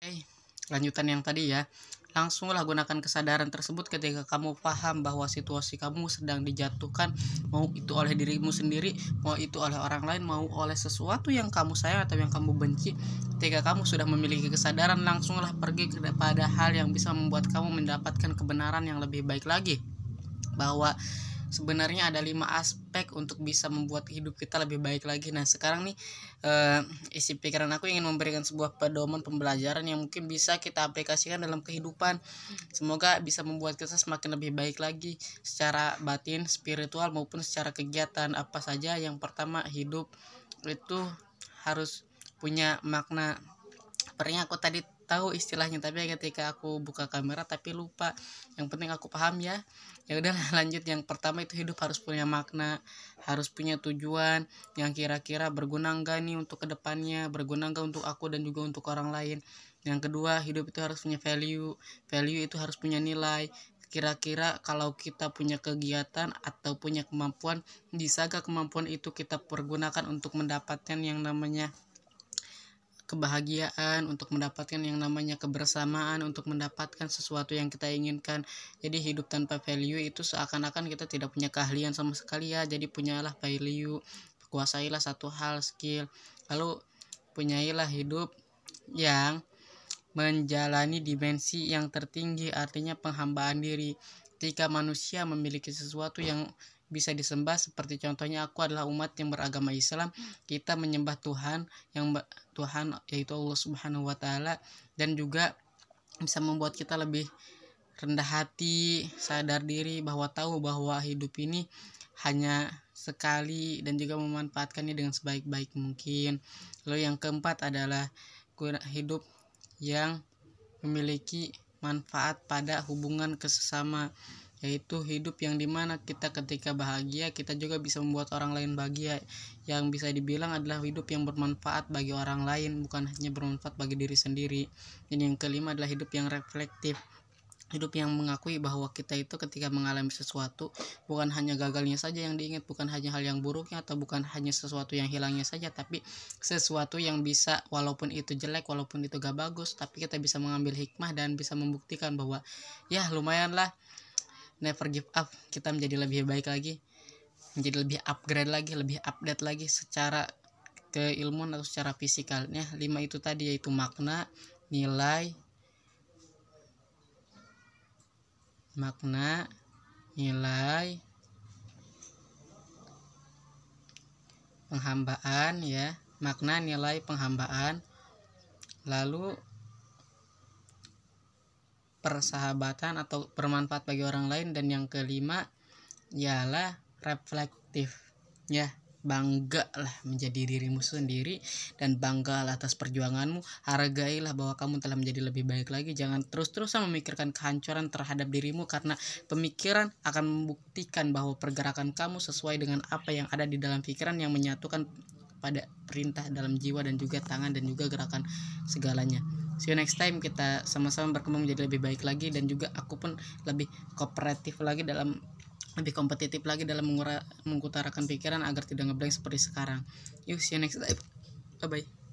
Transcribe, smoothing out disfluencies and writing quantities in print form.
Oke, lanjutan yang tadi ya. Langsunglah gunakan kesadaran tersebut ketika kamu paham bahwa situasi kamu sedang dijatuhkan, mau itu oleh dirimu sendiri, mau itu oleh orang lain, mau oleh sesuatu yang kamu sayang atau yang kamu benci. Ketika kamu sudah memiliki kesadaran, langsunglah pergi kepada hal yang bisa membuat kamu mendapatkan kebenaran yang lebih baik lagi. Bahwa sebenarnya ada 5 aspek untuk bisa membuat hidup kita lebih baik lagi. Nah sekarang nih isi pikiran aku ingin memberikan sebuah pedoman pembelajaran yang mungkin bisa kita aplikasikan dalam kehidupan. Semoga bisa membuat kita semakin lebih baik lagi secara batin, spiritual maupun secara kegiatan apa saja. Yang pertama, hidup itu harus punya makna. Sebenarnya aku tadi tahu istilahnya, tapi ketika aku buka kamera tapi lupa. Yang penting aku paham ya. Ya udahlah lanjut. Yang pertama itu hidup harus punya makna, harus punya tujuan yang kira-kira berguna enggak nih untuk kedepannya, berguna enggak untuk aku dan juga untuk orang lain. Yang kedua, hidup itu harus punya value itu harus punya nilai. Kira-kira kalau kita punya kegiatan atau punya kemampuan, bisa gak kemampuan itu kita pergunakan untuk mendapatkan yang namanya kebahagiaan, untuk mendapatkan yang namanya kebersamaan, untuk mendapatkan sesuatu yang kita inginkan. Jadi hidup tanpa value itu seakan-akan kita tidak punya keahlian sama sekali ya. Jadi punyalah value, kuasailah satu hal, skill, lalu punyailah hidup yang menjalani dimensi yang tertinggi, artinya penghambaan diri. Ketika manusia memiliki sesuatu yang bisa disembah, seperti contohnya aku adalah umat yang beragama Islam, kita menyembah Tuhan yaitu Allah Subhanahu wa taala, dan juga bisa membuat kita lebih rendah hati, sadar diri bahwa tahu bahwa hidup ini hanya sekali dan juga memanfaatkannya dengan sebaik-baik mungkin. Lalu yang keempat adalah hidup yang memiliki manfaat pada hubungan kesesama, yaitu hidup yang dimana kita ketika bahagia kita juga bisa membuat orang lain bahagia, yang bisa dibilang adalah hidup yang bermanfaat bagi orang lain, bukan hanya bermanfaat bagi diri sendiri. Dan yang kelima adalah hidup yang reflektif, hidup yang mengakui bahwa kita itu ketika mengalami sesuatu bukan hanya gagalnya saja yang diingat, bukan hanya hal yang buruknya atau bukan hanya sesuatu yang hilangnya saja, tapi sesuatu yang bisa, walaupun itu jelek, walaupun itu gak bagus, tapi kita bisa mengambil hikmah dan bisa membuktikan bahwa ya lumayan lah, never give up, kita menjadi lebih baik lagi, menjadi lebih upgrade lagi, lebih update lagi secara keilmuan atau secara fisikalnya. 5 itu tadi, yaitu makna, nilai, penghambaan ya, makna, nilai, penghambaan, lalu persahabatan atau bermanfaat bagi orang lain, dan yang kelima ialah reflektif ya. Banggalah menjadi dirimu sendiri dan banggalah atas perjuanganmu. Hargailah bahwa kamu telah menjadi lebih baik lagi. Jangan terus-terusan memikirkan kehancuran terhadap dirimu, karena pemikiran akan membuktikan bahwa pergerakan kamu sesuai dengan apa yang ada di dalam pikiran, yang menyatukan pada perintah dalam jiwa dan juga tangan dan juga gerakan segalanya. See you next time, kita sama-sama berkembang menjadi lebih baik lagi, dan juga aku pun lebih kooperatif lagi lebih kompetitif lagi dalam mengutarakan pikiran agar tidak ngeblank seperti sekarang. Yuk, see you next time. Bye bye.